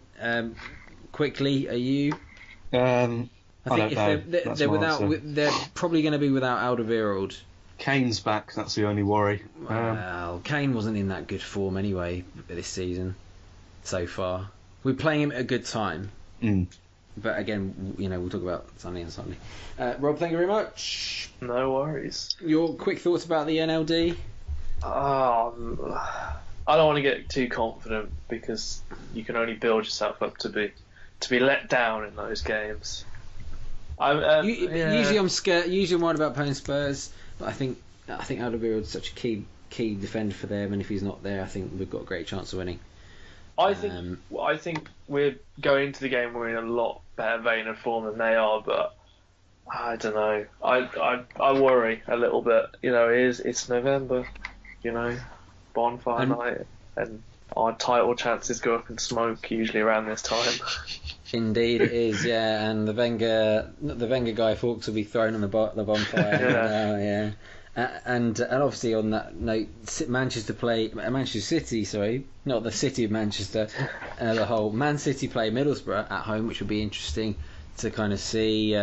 Quickly, are you? I think they're probably going to be without Alderweireld. Kane's back. That's the only worry. Well, Kane wasn't in that good form anyway this season. So far, we're playing him at a good time. But again, we'll talk about Sunday and Sunday. Rob, thank you very much. No worries. Your quick thoughts about the NLD? I don't want to get too confident because you can only build yourself up to be let down in those games. Usually I'm scared. Usually I'm worried about playing Spurs, but I think Alderweireld is such a key defender for them, and if he's not there, I think we've got a great chance of winning. I think we're going into the game. We're in a lot better vein of form than they are, but I don't know. I worry a little bit. It's November. Bonfire night, and our title chances go up in smoke usually around this time. Indeed, it is. Yeah, and the Wenger guy Fawkes will be thrown on the bonfire. And obviously on that note, Manchester City, not the city of Manchester, the whole Man City play Middlesbrough at home, which will be interesting to kind of see.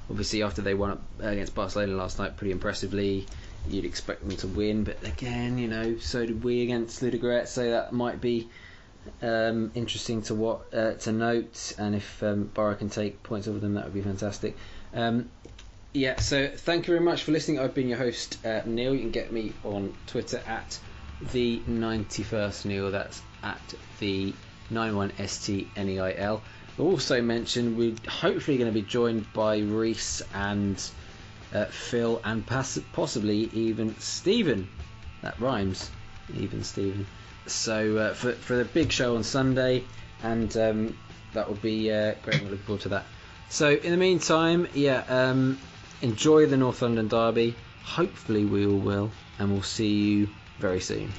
Obviously after they won up against Barcelona last night pretty impressively, you'd expect them to win, but again, so did we against Ludogorets, so that might be interesting to note, and if Borough can take points over them, that would be fantastic. So thank you very much for listening. I've been your host, Neil. You can get me on Twitter at the 91st Neil. That's at the 91STNEIL. I also mentioned we're hopefully going to be joined by Reese and Phil and possibly even Stephen. That rhymes, even Stephen. So for the big show on Sunday, and that would be great. We're looking forward to that. So in the meantime, enjoy the North London derby. Hopefully we all will, and we'll see you very soon.